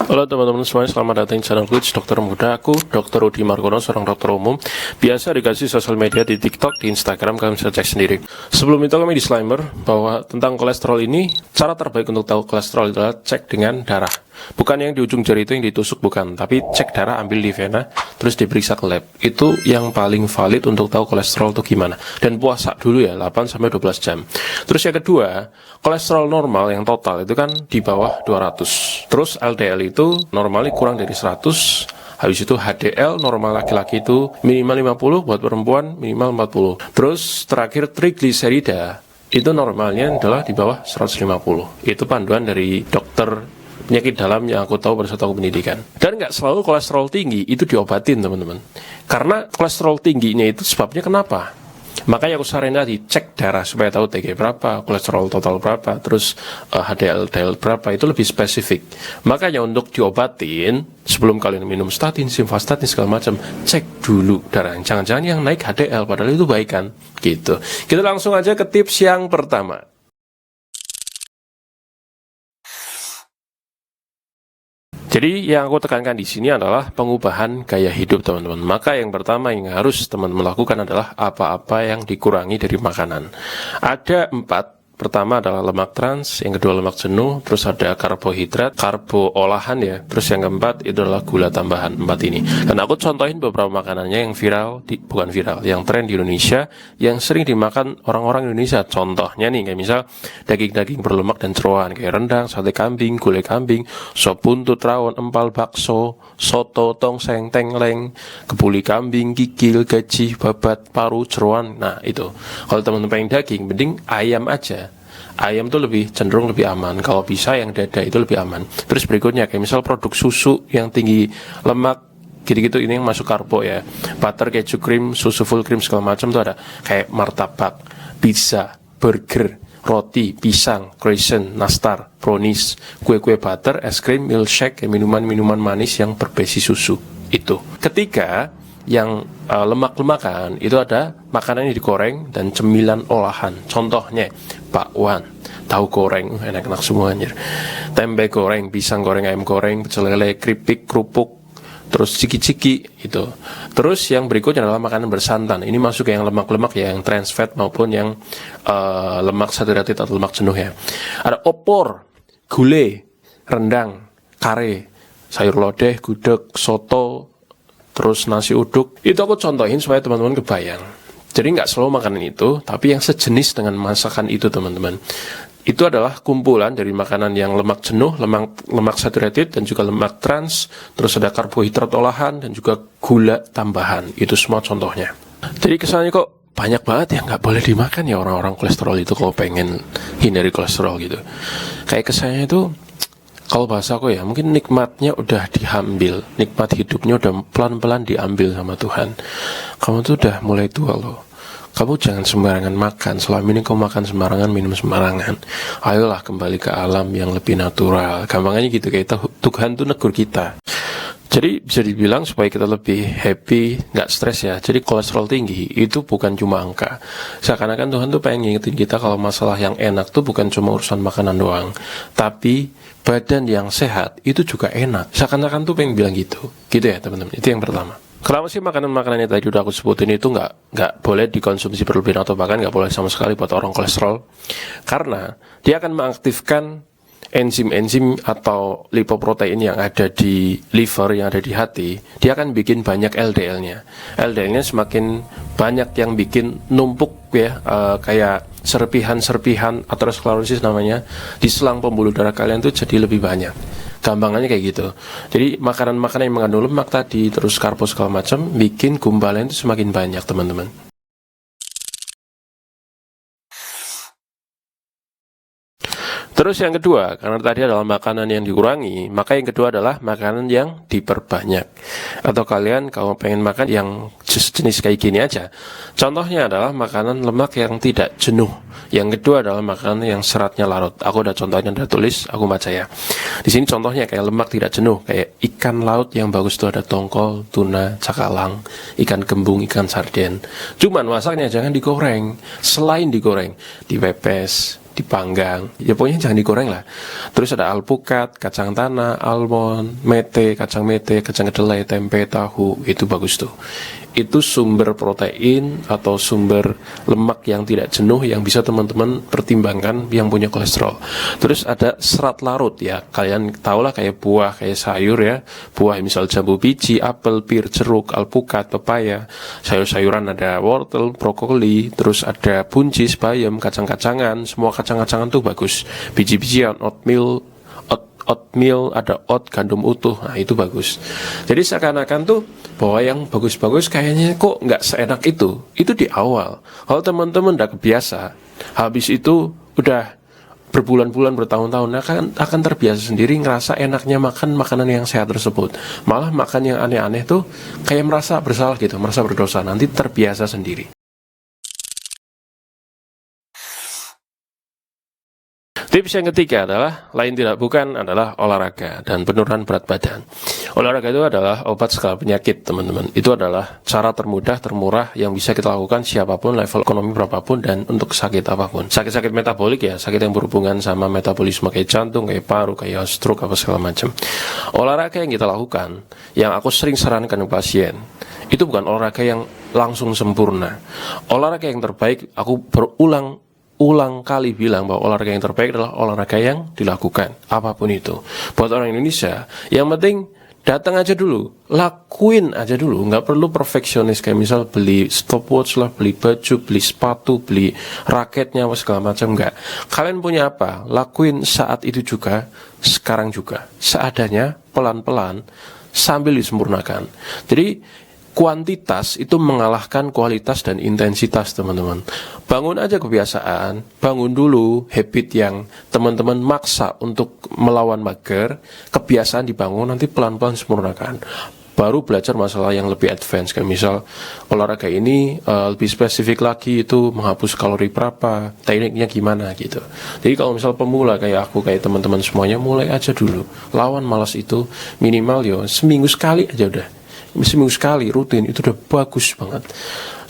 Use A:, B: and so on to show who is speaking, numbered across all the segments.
A: Halo teman-teman semuanya, selamat datang di channel Coach Dokter Muda. Aku Dr. Rudi Margono, seorang dokter umum. Biasa dikasih sosial media di TikTok, di Instagram, kalian bisa cek sendiri. Sebelum itu kami disclaimer bahwa tentang kolesterol ini, cara terbaik untuk tahu kolesterol adalah cek dengan darah. Bukan yang di ujung jari itu yang ditusuk, bukan. Tapi cek darah, ambil di vena, terus diperiksa ke lab. Itu yang paling valid untuk tahu kolesterol itu gimana. Dan puasa dulu ya, 8-12 jam. Terus yang kedua, kolesterol normal yang total itu kan di bawah 200. Terus LDL itu normalnya kurang dari 100. Habis itu HDL normal laki-laki itu minimal 50, buat perempuan minimal 40. Terus terakhir trigliserida itu normalnya adalah di bawah 150. Itu panduan dari dokter penyakit dalam yang aku tahu pada saat aku pendidikan. Dan nggak selalu kolesterol tinggi itu diobatin, teman-teman. Karena kolesterol tingginya itu sebabnya kenapa? Makanya aku saranin tadi, cek darah supaya tahu TG berapa, kolesterol total berapa, terus HDL berapa, itu lebih spesifik. Makanya untuk diobatin, sebelum kalian minum statin, simvastatin, segala macam, cek dulu darah. Jangan-jangan yang naik HDL, padahal itu baik kan? Gitu. Kita langsung aja ke tips yang pertama. Jadi yang aku tekankan di sini adalah pengubahan gaya hidup, teman-teman. Maka yang pertama yang harus teman-teman lakukan adalah apa-apa yang dikurangi dari makanan. Ada 4. Pertama adalah lemak trans, yang kedua lemak jenuh, terus ada karbohidrat, karbo olahan ya, terus yang keempat itu adalah gula tambahan. 4 ini. Dan aku contohin beberapa makanannya yang viral, bukan viral, yang tren di Indonesia, yang sering dimakan orang-orang Indonesia. Contohnya nih, kayak misal daging-daging berlemak dan jeroan, kayak rendang, sate kambing, gulai kambing, sop buntut, rawon, empal, bakso, soto, tongseng, tengleng, kebuli kambing, kikil, gaji, babat, paru, jeroan. Nah itu, kalau teman-teman pengen daging, mending ayam aja. Ayam tuh lebih cenderung lebih aman. Kalau bisa yang dada itu lebih aman. Terus berikutnya kayak misal produk susu yang tinggi lemak gitu-gitu, ini yang masuk karbo ya. Butter, keju, krim, susu full cream segala macam tuh ada. Kayak martabak, pizza, burger, roti, pisang, croissant, nastar, brownies, kue-kue butter, es krim, milkshake, minuman-minuman manis yang berbesi susu. Itu. Ketiga, yang lemak-lemakan itu ada makanan yang digoreng dan cemilan olahan. Contohnya bakwan, tahu goreng, enak-enak semua anjir. Tempe goreng, pisang goreng, ayam goreng, pecel lele, keripik, kerupuk, terus ciki-ciki itu. Terus yang berikutnya adalah makanan bersantan. Ini masuk yang lemak-lemak ya, yang trans fat maupun yang lemak saturated atau lemak jenuh ya. Ada opor, gulai, rendang, kare, sayur lodeh, gudeg, soto, terus nasi uduk. Itu aku contohin supaya teman-teman kebayang. Jadi nggak selalu makanan itu, tapi yang sejenis dengan masakan itu, teman-teman. Itu adalah kumpulan dari makanan yang lemak jenuh, lemak saturated, dan juga lemak trans. Terus ada karbohidrat olahan, dan juga gula tambahan. Itu semua contohnya. Jadi kesannya kok banyak banget yang nggak boleh dimakan ya orang-orang kolesterol itu kalau pengen hindari kolesterol gitu. Kayak kesannya itu, kalau bahasa aku ya, mungkin nikmatnya udah diambil, nikmat hidupnya udah pelan-pelan diambil sama Tuhan. Kamu tuh udah mulai tua loh. Kamu jangan sembarangan makan. Selama ini kamu makan sembarangan, minum sembarangan. Ayolah kembali ke alam yang lebih natural. Gampangnya gitu, kayak Tuhan tuh negur kita. Jadi bisa dibilang supaya kita lebih happy, nggak stres ya. Jadi kolesterol tinggi itu bukan cuma angka. Seakan-akan Tuhan tuh pengen ngingetin kita kalau masalah yang enak tuh bukan cuma urusan makanan doang, tapi badan yang sehat itu juga enak. Seakan-akan tuh pengen bilang gitu ya teman-teman. Itu yang pertama. Kenapa sih makanan-makanan yang tadi udah aku sebutin itu nggak boleh dikonsumsi berlebihan atau bahkan nggak boleh sama sekali buat orang kolesterol? Karena dia akan mengaktifkan enzim-enzim atau lipoprotein yang ada di liver, yang ada di hati. Dia akan bikin banyak LDL-nya. LDL-nya semakin banyak yang bikin numpuk ya, kayak serpihan-serpihan aterosklerosis namanya, di selang pembuluh darah kalian tuh jadi lebih banyak. Gampangannya kayak gitu. Jadi makanan-makanan yang mengandung lemak tadi, terus karbo segala macam, bikin gumpalan itu semakin banyak, teman-teman. Terus yang kedua, karena tadi adalah makanan yang dikurangi, maka yang kedua adalah makanan yang diperbanyak. Atau kalian kalau pengen makan yang jenis kayak gini aja. Contohnya adalah makanan lemak yang tidak jenuh. Yang kedua adalah makanan yang seratnya larut. Aku udah contohnya, udah tulis, aku baca ya. Di sini contohnya kayak lemak tidak jenuh, kayak ikan laut yang bagus itu ada tongkol, tuna, cakalang, ikan kembung, ikan sarden. Cuman masaknya jangan digoreng. Selain digoreng, dipepes, dipanggang. Ya pokoknya jangan digoreng lah. Terus ada alpukat, kacang tanah, almond, mete, kacang kedelai, tempe, tahu, itu bagus tuh. Itu sumber protein atau sumber lemak yang tidak jenuh yang bisa teman-teman pertimbangkan yang punya kolesterol. Terus ada serat larut ya, kalian tahulah kayak buah, kayak sayur ya, buah misal jambu biji, apel, pir, jeruk, alpukat, pepaya, sayur-sayuran ada wortel, brokoli, terus ada buncis, bayam, kacang-kacangan, semua kacang-kacangan tuh bagus. Biji-bijian, oatmeal, ada oat, gandum utuh, nah itu bagus. Jadi seakan-akan tuh bahwa yang bagus-bagus kayaknya kok nggak seenak itu di awal. Kalau teman-teman udah kebiasa, habis itu udah berbulan-bulan, bertahun-tahun akan terbiasa sendiri ngerasa enaknya makan makanan yang sehat tersebut. Malah makan yang aneh-aneh tuh kayak merasa bersalah gitu, merasa berdosa, nanti terbiasa sendiri. Tips yang ketiga adalah, lain tidak bukan adalah olahraga dan penurunan berat badan. Olahraga itu adalah obat segala penyakit, teman-teman. Itu adalah cara termudah, termurah yang bisa kita lakukan siapapun, level ekonomi berapapun, dan untuk sakit apapun. Sakit-sakit metabolik ya, sakit yang berhubungan sama metabolisme kayak jantung, kayak paru, kayak stroke, apa segala macam. Olahraga yang kita lakukan, yang aku sering sarankan ke pasien, itu bukan olahraga yang langsung sempurna. Olahraga yang terbaik, aku berulang kali bilang bahwa olahraga yang terbaik adalah olahraga yang dilakukan, apapun itu. Buat orang Indonesia, yang penting datang aja dulu, lakuin aja dulu, nggak perlu perfeksionis kayak misal beli stopwatch lah, beli baju, beli sepatu, beli raketnya, segala macam, nggak. Kalian punya apa? Lakuin saat itu juga, sekarang juga, seadanya, pelan-pelan, sambil disempurnakan. Jadi kuantitas itu mengalahkan kualitas dan intensitas, teman-teman. Bangun aja kebiasaan, bangun dulu habit yang teman-teman maksa untuk melawan mager, kebiasaan dibangun, nanti pelan-pelan sempurnakan. Baru belajar masalah yang lebih advance, kayak misal olahraga ini lebih spesifik lagi, itu menghapus kalori berapa, tekniknya gimana gitu. Jadi kalau misal pemula kayak aku, kayak teman-teman semuanya, mulai aja dulu, lawan malas itu, minimal seminggu sekali aja udah. Seminggu sekali rutin itu udah bagus banget.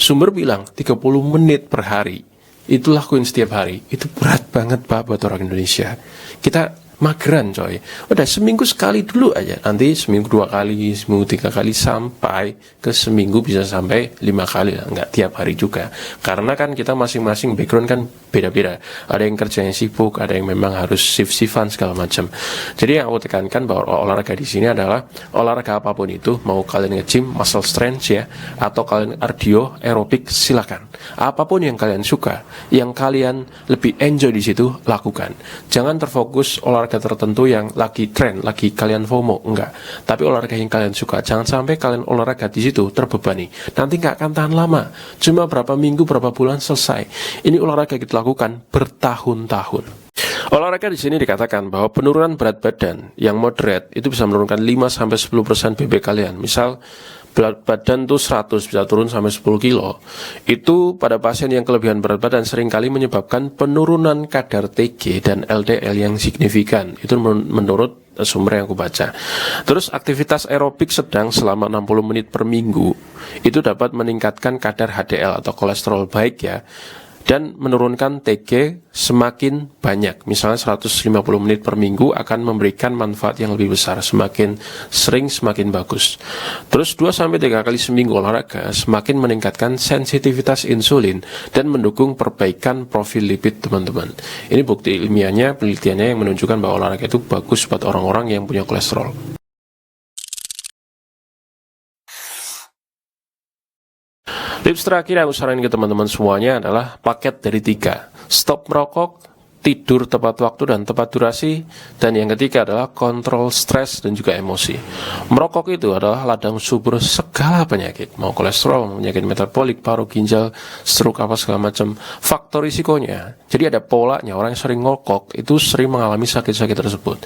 A: Sumber bilang 30 menit per hari, itu lakuin setiap hari. Itu berat banget Pak buat orang Indonesia. Kita mageran coy. Udah seminggu sekali dulu aja, nanti seminggu 2 kali, seminggu 3 kali, sampai ke seminggu bisa sampai 5 kali lah. Nggak tiap hari juga, karena kan kita masing-masing background kan beda-beda. Ada yang kerjanya sibuk, ada yang memang harus shift-shiftan segala macam. Jadi yang aku tekankan bahwa olahraga di sini adalah olahraga apapun itu, mau kalian nge-gym, muscle strength ya, atau kalian cardio, aerobik, silakan. Apapun yang kalian suka, yang kalian lebih enjoy di situ, lakukan. Jangan terfokus olahraga tertentu yang lagi tren, lagi kalian FOMO, enggak. Tapi olahraga yang kalian suka. Jangan sampai kalian olahraga di situ terbebani. Nanti nggak akan tahan lama. Cuma berapa minggu, berapa bulan selesai. Ini olahraga kita lakukan bertahun-tahun. Olahraga di sini dikatakan bahwa penurunan berat badan yang moderate itu bisa menurunkan 5-10% BB kalian. Misal berat badan tuh 100 bisa turun sampai 10 kilo. Itu pada pasien yang kelebihan berat badan seringkali menyebabkan penurunan kadar TG dan LDL yang signifikan. Itu menurut sumber yang aku baca. Terus aktivitas aerobik sedang selama 60 menit per minggu itu dapat meningkatkan kadar HDL atau kolesterol baik ya, dan menurunkan TG semakin banyak. Misalnya 150 menit per minggu akan memberikan manfaat yang lebih besar. Semakin sering semakin bagus. Terus 2-3 kali seminggu olahraga semakin meningkatkan sensitivitas insulin dan mendukung perbaikan profil lipid, teman-teman. Ini bukti ilmiahnya, penelitiannya yang menunjukkan bahwa olahraga itu bagus buat orang-orang yang punya kolesterol. Tips terakhir yang aku saranin ke teman-teman semuanya adalah paket dari 3. Stop merokok, tidur tepat waktu dan tepat durasi, dan yang ketiga adalah kontrol stres dan juga emosi. Merokok itu adalah ladang subur segala penyakit, mau kolesterol, penyakit metabolik, paru, ginjal, stroke, apa segala macam. Faktor risikonya, jadi ada polanya, orang yang sering ngerokok itu sering mengalami sakit-sakit tersebut.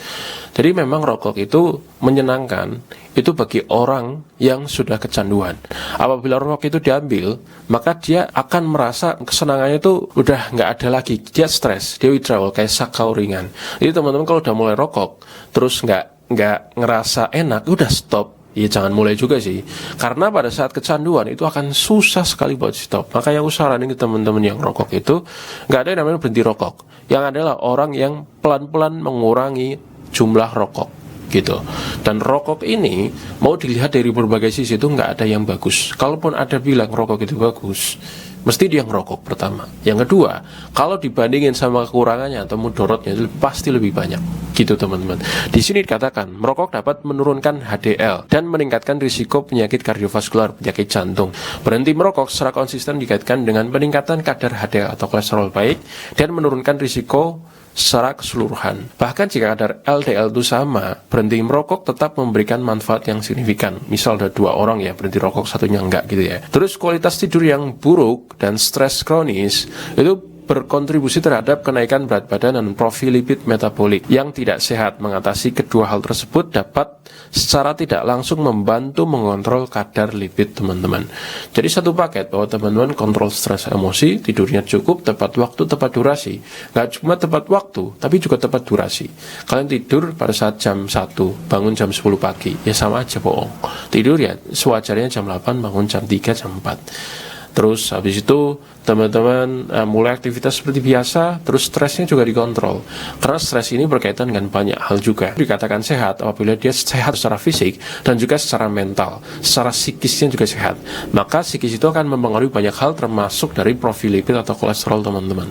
A: Jadi memang rokok itu menyenangkan, itu bagi orang yang sudah kecanduan. Apabila rokok itu diambil, maka dia akan merasa kesenangannya itu udah nggak ada lagi. Dia stres, dia withdrawal, kayak sakau ringan. Jadi teman-teman kalau udah mulai rokok, terus nggak ngerasa enak, udah stop. ya jangan mulai juga sih. Karena pada saat kecanduan itu akan susah sekali buat stop. Maka yang aku saranin ke teman-teman yang rokok itu, nggak ada yang namanya berhenti rokok. Yang adalah orang yang pelan-pelan mengurangi jumlah rokok gitu. Dan rokok ini mau dilihat dari berbagai sisi itu nggak ada yang bagus. Kalaupun ada bilang rokok itu bagus, mesti dia ngerokok pertama. Yang kedua, kalau dibandingin sama kekurangannya atau mudorotnya itu pasti lebih banyak. Gitu teman-teman. Di sini dikatakan merokok dapat menurunkan HDL dan meningkatkan risiko penyakit kardiovaskular, penyakit jantung. Berhenti merokok secara konsisten dikaitkan dengan peningkatan kadar HDL atau kolesterol baik dan menurunkan risiko secara keseluruhan. Bahkan jika kadar LDL itu sama, berhenti merokok tetap memberikan manfaat yang signifikan. Misal ada 2 orang ya berhenti rokok, satunya enggak gitu ya. Terus kualitas tidur yang buruk dan stres kronis itu berkontribusi terhadap kenaikan berat badan dan profil lipid metabolik yang tidak sehat. Mengatasi kedua hal tersebut dapat secara tidak langsung membantu mengontrol kadar lipid teman-teman. Jadi satu paket bahwa teman-teman kontrol stres emosi, tidurnya cukup, tepat waktu, tepat durasi. Gak cuma tepat waktu, tapi juga tepat durasi. Kalian tidur pada saat jam 1, bangun jam 10 pagi, ya sama aja bohong. Tidur ya sewajarnya jam 8, bangun jam 3, jam 4. Terus habis itu teman-teman mulai aktivitas seperti biasa, terus stresnya juga dikontrol. Karena stres ini berkaitan dengan banyak hal juga. Dikatakan sehat apabila dia sehat secara fisik dan juga secara mental, secara psikisnya juga sehat. Maka psikis itu akan mempengaruhi banyak hal termasuk dari profil lipid atau kolesterol teman-teman.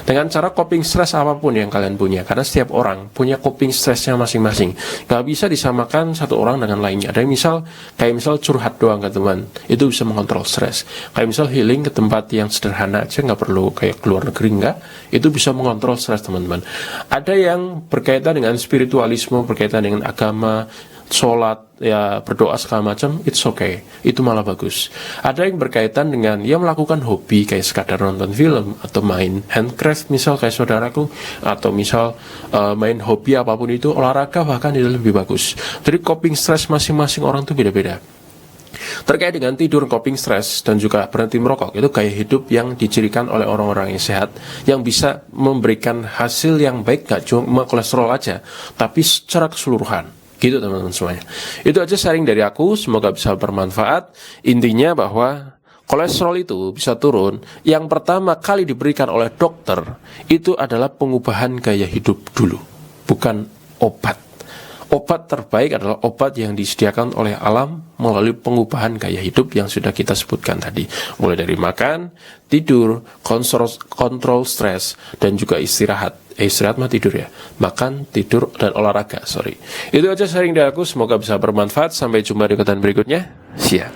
A: Dengan cara coping stres apapun yang kalian punya, karena setiap orang punya coping stresnya masing-masing. Gak bisa disamakan satu orang dengan lainnya. Ada yang kayak misal curhat doang ke teman, itu bisa mengontrol stres. Kayak misal healing ke tempat yang sederhana aja, nggak perlu kayak keluar negeri, nggak, itu bisa mengontrol stres teman-teman. Ada yang berkaitan dengan spiritualisme, berkaitan dengan agama, sholat, ya berdoa segala macam, it's okay, itu malah bagus. Ada yang berkaitan dengan ya melakukan hobi kayak sekadar nonton film atau main handcraft misal kayak saudaraku, atau misal main hobi apapun itu, olahraga bahkan itu lebih bagus. Jadi coping stres masing-masing orang tuh beda-beda. Terkait dengan tidur, coping stres, dan juga berhenti merokok, itu gaya hidup yang dicirikan oleh orang-orang yang sehat, yang bisa memberikan hasil yang baik, gak cuma kolesterol aja, tapi secara keseluruhan. Gitu teman-teman semuanya. Itu aja sharing dari aku, semoga bisa bermanfaat. Intinya bahwa kolesterol itu bisa turun, yang pertama kali diberikan oleh dokter, itu adalah pengubahan gaya hidup dulu, bukan obat. Obat terbaik adalah obat yang disediakan oleh alam melalui pengubahan gaya hidup yang sudah kita sebutkan tadi. Mulai dari makan, tidur, kontrol stres, dan juga istirahat. Istirahat mah tidur ya. Makan, tidur, dan olahraga. Itu aja sharing dari aku. Semoga bisa bermanfaat. Sampai jumpa di konten berikutnya. See ya.